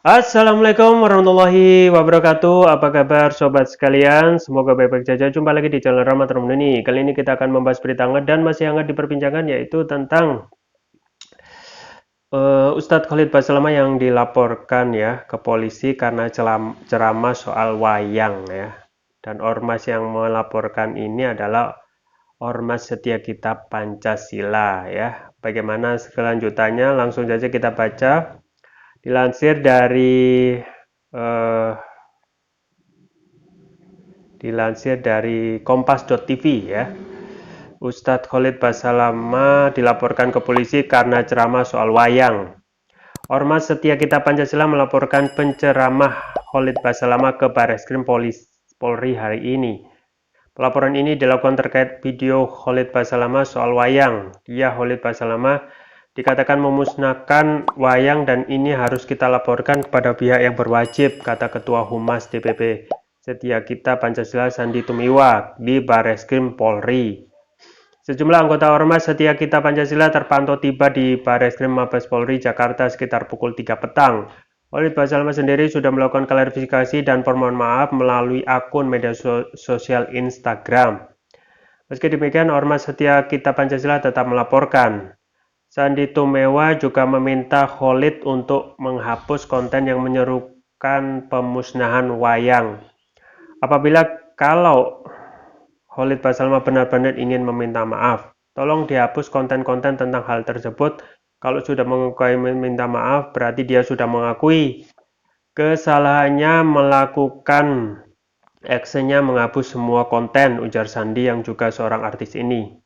Assalamualaikum warahmatullahi wabarakatuh. Apa kabar sobat sekalian? Semoga baik-baik saja. Jumpa lagi di channel Rahmat Romdani. Kali ini kita akan membahas berita hangat dan masih hangat diperbincangkan, yaitu tentang Ustadz Khalid Basalamah yang dilaporkan ya ke polisi karena ceramah soal wayang ya. Dan ormas yang melaporkan ini adalah Ormas Setia Kitab Pancasila ya. Bagaimana kelanjutannya? Langsung saja kita baca. Dilansir dari eh, kompas.tv ya. Ustadz Khalid Basalamah dilaporkan ke polisi karena ceramah soal wayang. Ormas Setia Kitab Pancasila melaporkan penceramah Khalid Basalamah ke Barreskrim Polri hari ini. Pelaporan ini dilakukan terkait video Khalid Basalamah soal wayang. Khalid Basalamah dikatakan memusnahkan wayang dan ini harus kita laporkan kepada pihak yang berwajib, kata Ketua Humas DPP Setia Kitab Pancasila Sandi Tumiwa di Barreskrim Polri. Sejumlah anggota Ormas Setia Kitab Pancasila terpantau tiba di Barreskrim Mabes Polri Jakarta sekitar pukul 3 petang. Khalid Basalamah sendiri sudah melakukan klarifikasi dan permohonan maaf melalui akun media sosial Instagram. Meski demikian, Ormas Setia Kitab Pancasila tetap melaporkan. Sandi Tumewa juga meminta Khalid untuk menghapus konten yang menyerukan pemusnahan wayang. Kalau Khalid Basalamah benar-benar ingin meminta maaf, tolong dihapus konten-konten tentang hal tersebut. Kalau sudah mengakui meminta maaf, berarti dia sudah mengakui kesalahannya melakukan actionnya menghapus semua konten, ujar Sandi yang juga seorang artis ini.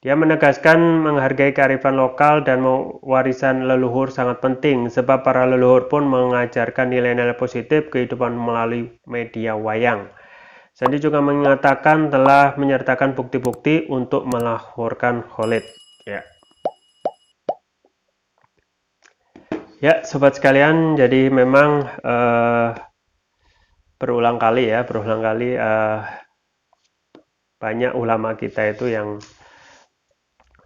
Dia menegaskan menghargai kearifan lokal dan warisan leluhur sangat penting, sebab para leluhur pun mengajarkan nilai-nilai positif kehidupan melalui media wayang. Sandi juga mengatakan telah menyertakan bukti-bukti untuk melaporkan Khalid. Ya, sobat sekalian, jadi memang berulang kali banyak ulama kita itu yang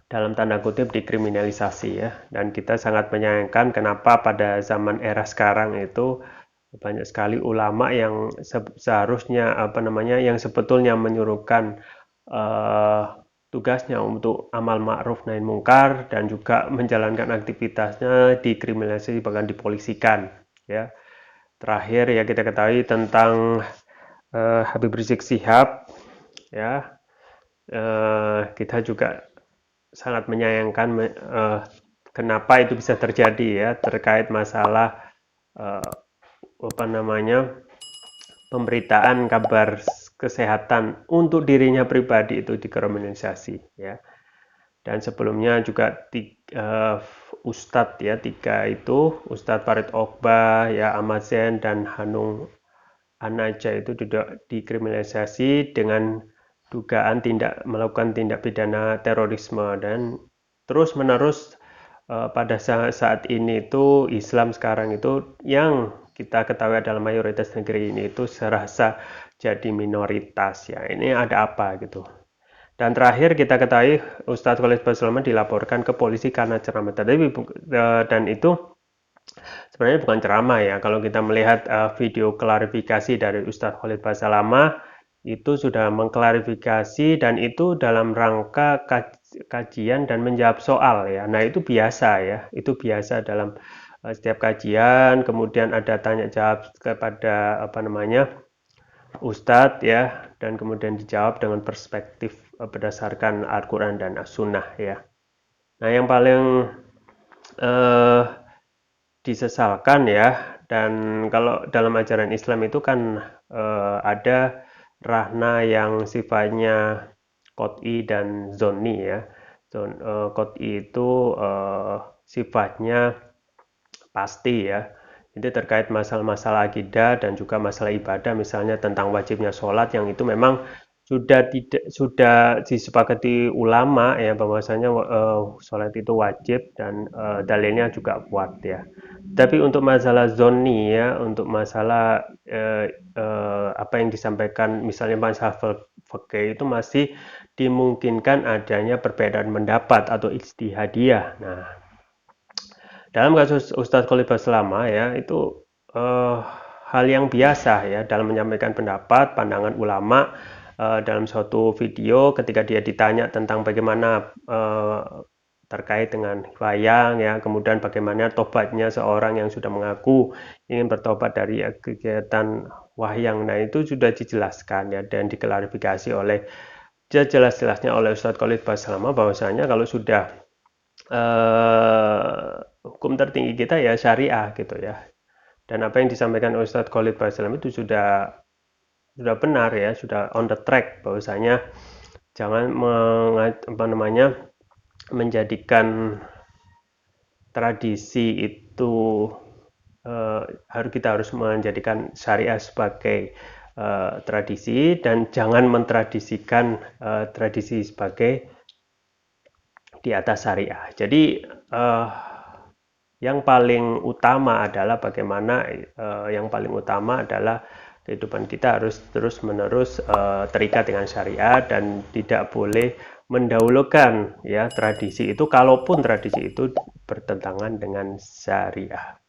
dalam tanda kutip dikriminalisasi ya, dan kita sangat menyayangkan kenapa pada zaman era sekarang itu banyak sekali ulama yang seharusnya yang sebetulnya menyuruhkan tugasnya untuk amal ma'ruf nahi munkar dan juga menjalankan aktivitasnya dikriminalisasi bahkan dipolisikan ya. Terakhir ya kita ketahui tentang Habib Rizik Syihab ya, kita juga sangat menyayangkan kenapa itu bisa terjadi ya, terkait masalah pemberitaan kabar kesehatan untuk dirinya pribadi itu dikriminalisasi ya. Dan sebelumnya juga Ustadz ya, tiga itu Ustadz Farid Okbah ya, Ahmad Zain dan Hanung Anaja itu juga dikriminalisasi dengan dugaan melakukan tindak pidana terorisme. Dan terus menerus pada saat ini itu Islam sekarang itu yang kita ketahui adalah mayoritas negeri ini itu serasa jadi minoritas ya. Ini ada apa gitu. Dan terakhir kita ketahui Ustadz Khalid Basalamah dilaporkan ke polisi karena ceramah tadi, dan itu sebenarnya bukan ceramah ya. Kalau kita melihat video klarifikasi dari Ustadz Khalid Basalamah itu sudah mengklarifikasi dan itu dalam rangka kajian dan menjawab soal ya. Nah, itu biasa ya. Itu biasa dalam setiap kajian, kemudian ada tanya jawab kepada Ustadz ya, dan kemudian dijawab dengan perspektif berdasarkan Al-Quran dan As-Sunnah ya. Nah, yang paling disesalkan ya, dan kalau dalam ajaran Islam itu kan ada rahna yang sifatnya qot'i dan zonni ya. Qot'i itu sifatnya pasti ya. Itu terkait masalah-masalah akidah dan juga masalah ibadah, misalnya tentang wajibnya sholat, yang itu memang sudah disepakati ulama ya, bahwasanya sholat itu wajib dan dalilnya juga kuat ya. Tapi untuk masalah zoni ya, untuk masalah apa yang disampaikan misalnya masalah fikih itu masih dimungkinkan adanya perbedaan pendapat atau ijtihadiyah. Nah, Dalam kasus Ustadz Khalid Baslama ya itu eh, hal yang biasa ya dalam menyampaikan pendapat, pandangan ulama dalam suatu video ketika dia ditanya tentang bagaimana terkait dengan wayang ya, kemudian bagaimana tobatnya seorang yang sudah mengaku ingin bertobat dari kegiatan wayang. Nah, itu sudah dijelaskan ya dan diklarifikasi oleh jelas-jelasnya oleh Ustadz Khalid Baslama bahwasanya kalau sudah hukum tertinggi kita ya syariah gitu ya. Dan apa yang disampaikan Ustadz Khalid Basalam itu sudah benar ya, sudah on the track bahwasanya jangan menjadikan tradisi itu kita harus menjadikan syariah sebagai tradisi dan jangan mentradisikan tradisi sebagai di atas syariah. Jadi yang paling utama adalah kehidupan kita harus terus-menerus terikat dengan syariat dan tidak boleh mendahulukan ya tradisi itu kalaupun tradisi itu bertentangan dengan syariah.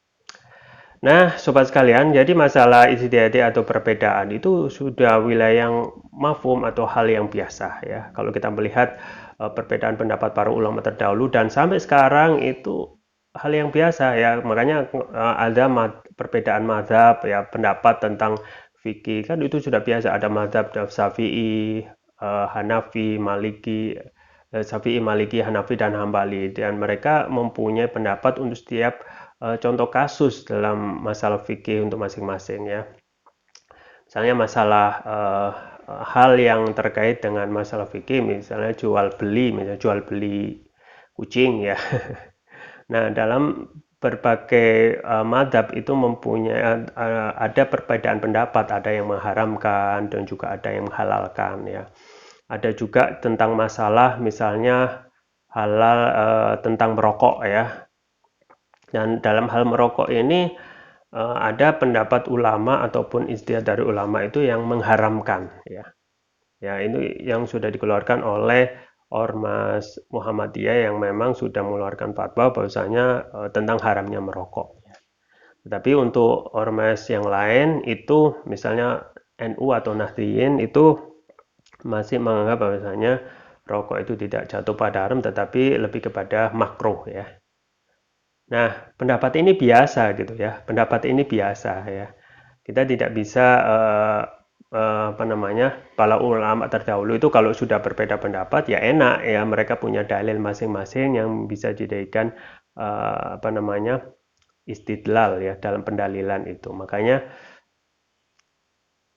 Nah, sobat sekalian, jadi masalah ijtihadi atau perbedaan itu sudah wilayah yang mafhum atau hal yang biasa ya. Kalau kita melihat perbedaan pendapat para ulama terdahulu dan sampai sekarang itu hal yang biasa ya. Makanya ada perbedaan mazhab ya, pendapat tentang fikih kan itu sudah biasa. Ada mazhab Syafi'i, Hanafi, Maliki, Syafi'i, Maliki, Hanafi dan Hambali dan mereka mempunyai pendapat untuk setiap contoh kasus dalam masalah fikih untuk masing-masing ya. Misalnya masalah hal yang terkait dengan masalah fikih, misalnya jual beli kucing ya. Nah, dalam berbagai madhab itu mempunyai ada perbedaan pendapat, ada yang mengharamkan dan juga ada yang menghalalkan ya. Ada juga tentang masalah misalnya halal tentang merokok ya. Dan dalam hal merokok ini ada pendapat ulama ataupun ijtihad dari ulama itu yang mengharamkan ya. Ya, ini yang sudah dikeluarkan oleh Ormas Muhammadiyah yang memang sudah mengeluarkan fatwa bahwasanya tentang haramnya merokok. Tetapi untuk ormas yang lain itu misalnya NU atau Nahdliyin itu masih menganggap bahwasanya rokok itu tidak jatuh pada haram tetapi lebih kepada makruh ya. Nah, pendapat ini biasa gitu ya. Pendapat ini biasa ya. Kita tidak bisa para ulama terdahulu itu kalau sudah berbeda pendapat ya enak ya mereka punya dalil masing-masing yang bisa dijadikan istidlal ya dalam pendalilan itu. Makanya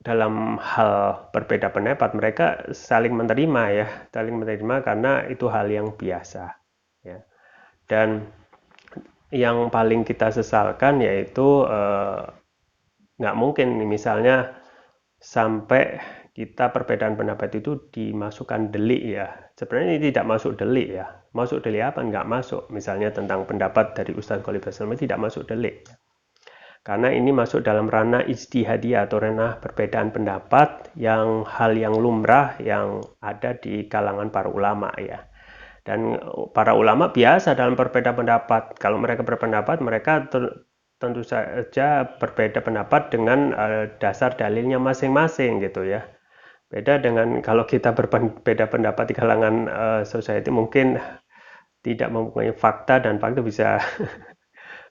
dalam hal berbeda pendapat mereka saling menerima ya, saling menerima karena itu hal yang biasa ya. Dan yang paling kita sesalkan yaitu nggak mungkin misalnya sampai kita perbedaan pendapat itu dimasukkan delik ya. Sebenarnya ini tidak masuk delik ya. Masuk delik apa? Nggak masuk. Misalnya tentang pendapat dari Ustadz Khalid Basalam tidak masuk delik. Karena ini masuk dalam ranah ijtihadiyah atau ranah perbedaan pendapat yang hal yang lumrah yang ada di kalangan para ulama ya. Dan para ulama biasa dalam berbeda pendapat. Kalau mereka berpendapat, mereka tentu saja berbeda pendapat dengan dasar dalilnya masing-masing gitu ya. Beda dengan kalau kita berbeda pendapat di kalangan society mungkin tidak mempunyai fakta dan fakta bisa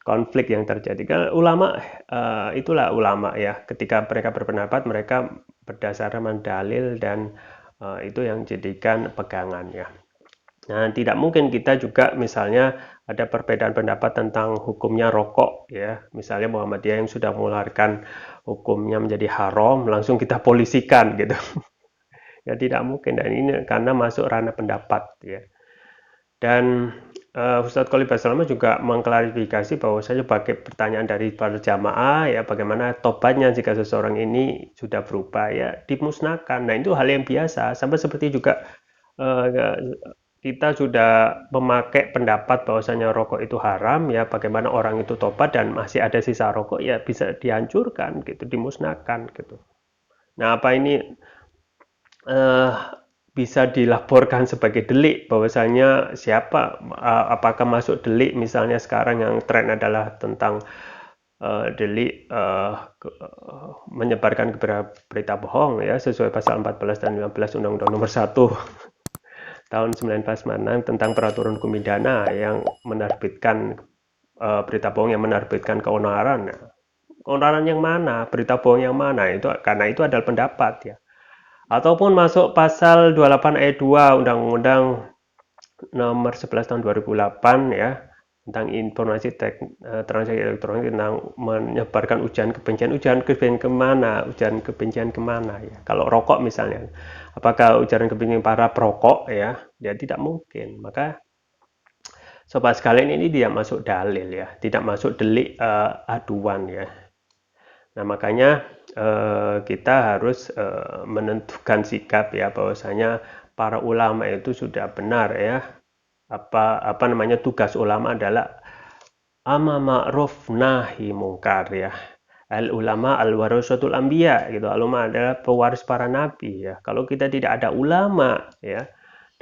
konflik yang terjadi. Kalau ulama itulah ulama ya. Ketika mereka berpendapat, mereka berdasarkan dalil dan itu yang jadikan pegangan ya. Nah, tidak mungkin kita juga misalnya ada perbedaan pendapat tentang hukumnya rokok ya. Misalnya Muhammadiyah yang sudah mengeluarkan hukumnya menjadi haram, langsung kita polisikan gitu. Ya tidak mungkin dan ini karena masuk ranah pendapat ya. Dan Ustadz Khalid Basalamah juga mengklarifikasi bahwa saya pakai pertanyaan dari para jamaah ya bagaimana tobatnya jika seseorang ini sudah berubah ya dimusnahkan. Nah itu hal yang biasa. Sampai seperti juga kita sudah memakai pendapat bahwasanya rokok itu haram ya bagaimana orang itu tobat dan masih ada sisa rokok ya bisa dihancurkan gitu, dimusnahkan gitu. Nah apa ini bisa dilaporkan sebagai delik, bahwasanya siapa, apakah masuk delik misalnya sekarang yang tren adalah tentang delik menyebarkan berita bohong ya, sesuai pasal 14 dan 15 Undang-Undang Nomor 1 tahun 1996 tentang peraturan hukum pidana yang menerbitkan berita bohong yang menerbitkan keonaran. Keonaran yang mana? Berita bohong yang mana? Itu karena itu adalah pendapat ya. Ataupun masuk pasal 28 ayat 2 Undang-Undang Nomor 11 tahun 2008 ya, tentang informasi transaksi elektronik, tentang menyebarkan ujaran kebencian kemana, ujaran kebencian kemana ya. Kalau rokok misalnya, apakah ujaran kebencian para perokok ya? Ya tidak mungkin. Maka sobat sekalian, ini tidak masuk dalil ya, tidak masuk delik aduan ya. Nah makanya kita harus menentukan sikap ya, bahwasanya para ulama itu sudah benar ya, apa namanya, tugas ulama adalah amar ma'ruf nahi mungkar ya. Al ulama al warasatul anbiya gitu. Ulama adalah pewaris para nabi ya. Kalau kita tidak ada ulama ya,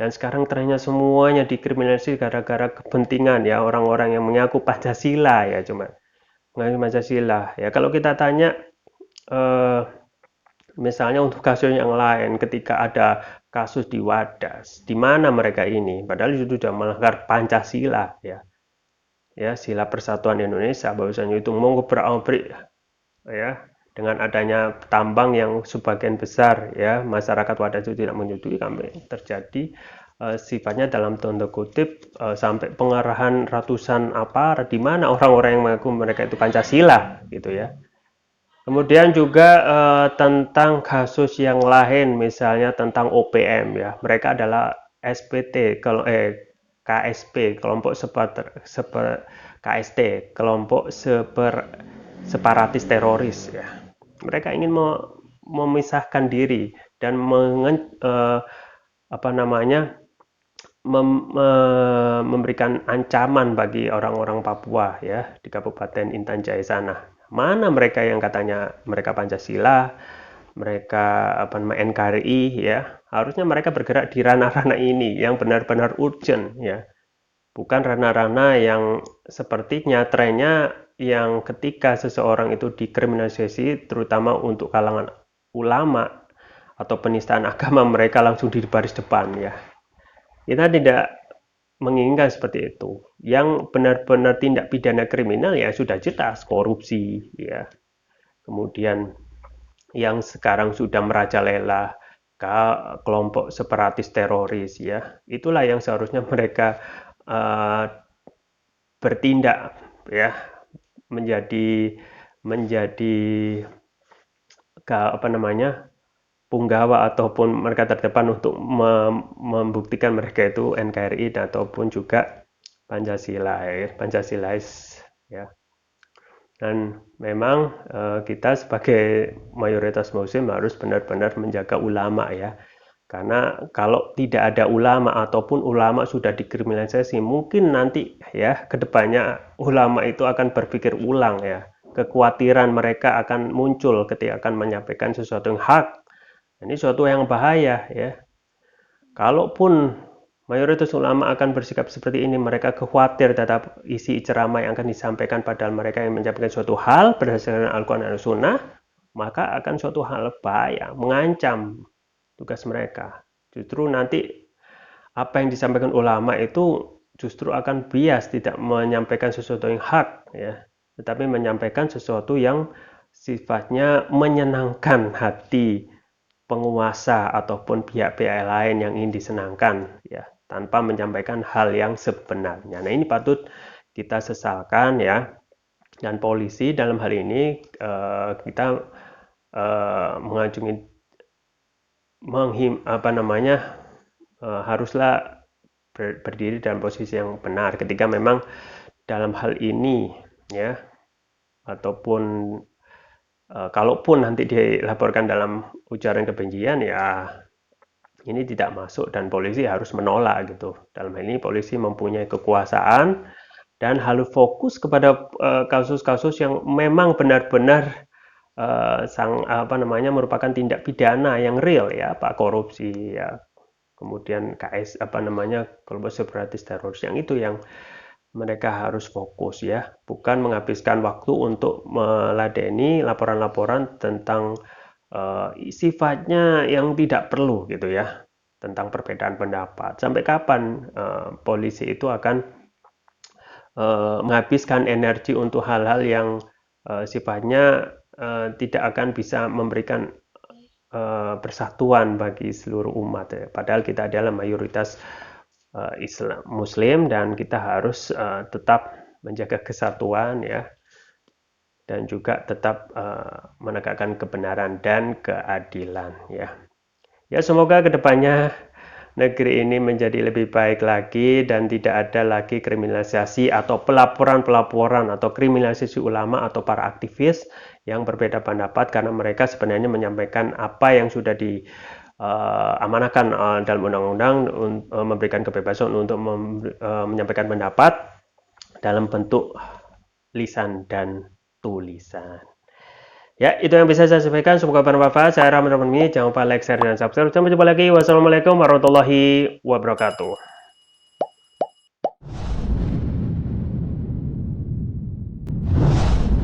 dan sekarang trennya semuanya dikriminalisasi gara-gara kepentingan ya, orang-orang yang mengaku Pancasila ya, cuma mengaku Pancasila ya. Kalau kita tanya misalnya untuk kasus yang lain, ketika ada kasus di Wadas, di mana mereka ini, padahal itu sudah melanggar Pancasila ya, ya sila persatuan Indonesia, bahwasanya itu monggo berabrik ya, dengan adanya tambang yang sebagian besar ya masyarakat Wadas itu tidak menyetujui, sampai terjadi sifatnya dalam tanda kutip sampai pengarahan ratusan aparat, di mana orang-orang yang mengaku mereka itu Pancasila gitu ya. Kemudian juga tentang kasus yang lain, misalnya tentang OPM ya. Mereka adalah SPT, kalau KSP, kelompok KST, kelompok separatis teroris ya. Mereka ingin memisahkan diri dan memberikan ancaman bagi orang-orang Papua ya di Kabupaten Intan Jaya sana. Mana mereka yang katanya mereka Pancasila, mereka NKRI ya, harusnya mereka bergerak di ranah-ranah ini yang benar-benar urgent ya, bukan ranah-ranah yang sepertinya trennya yang ketika seseorang itu dikriminalisasi, terutama untuk kalangan ulama atau penistaan agama, mereka langsung di baris depan ya. Kita tidak menginginkan seperti itu. Yang benar-benar tindak pidana kriminal ya sudah jelas korupsi ya. Kemudian yang sekarang sudah merajalela kelompok separatis teroris ya. Itulah yang seharusnya mereka bertindak ya, menjadi punggawa ataupun mereka terdepan untuk membuktikan mereka itu NKRI ataupun juga Pancasilais ya. Dan memang kita sebagai mayoritas muslim harus benar-benar menjaga ulama ya. Karena kalau tidak ada ulama ataupun ulama sudah dikriminalisasi, mungkin nanti ya kedepannya ulama itu akan berpikir ulang ya. Kekhawatiran mereka akan muncul ketika akan menyampaikan sesuatu yang hak. Ini suatu yang bahaya ya. Kalaupun mayoritas ulama akan bersikap seperti ini, mereka khawatir terhadap isi ceramah yang akan disampaikan, padahal mereka yang menyampaikan suatu hal berdasarkan Al-Quran dan Sunnah, maka akan suatu hal bahaya, mengancam tugas mereka. Justru nanti apa yang disampaikan ulama itu justru akan bias, tidak menyampaikan sesuatu yang hak ya, tetapi menyampaikan sesuatu yang sifatnya menyenangkan hati penguasa ataupun pihak-pihak lain yang ingin disenangkan ya, tanpa menyampaikan hal yang sebenarnya. Nah ini patut kita sesalkan ya. Dan polisi dalam hal ini kita mengajungi haruslah berdiri dalam posisi yang benar ketika memang dalam hal ini ya, ataupun kalaupun nanti dilaporkan dalam ujaran kebencian ya, ini tidak masuk dan polisi harus menolak gitu. Dalam hal ini polisi mempunyai kekuasaan dan harus fokus kepada kasus-kasus yang memang benar-benar merupakan tindak pidana yang real ya, Pak, korupsi ya, kemudian KS kelompok separatis teroris, yang itu yang mereka harus fokus ya, bukan menghabiskan waktu untuk meladeni laporan-laporan tentang sifatnya yang tidak perlu gitu ya, tentang perbedaan pendapat. Sampai kapan polisi itu akan menghabiskan energi untuk hal-hal yang sifatnya tidak akan bisa memberikan persatuan bagi seluruh umat ya. Padahal kita adalah mayoritas Islam Muslim dan kita harus tetap menjaga kesatuan ya, dan juga tetap menegakkan kebenaran dan keadilan ya. Ya, semoga kedepannya negeri ini menjadi lebih baik lagi dan tidak ada lagi kriminalisasi atau pelaporan-pelaporan atau kriminalisasi ulama atau para aktivis yang berbeda pendapat, karena mereka sebenarnya menyampaikan apa yang sudah diamanahkan dalam undang-undang, memberikan kebebasan untuk menyampaikan pendapat dalam bentuk lisan dan tulisan. Ya, itu yang bisa saya sampaikan. Semoga bermanfaat. Saya Rahman Rahman. Jangan lupa like, share, dan subscribe. Sampai jumpa lagi. Wassalamualaikum warahmatullahi wabarakatuh.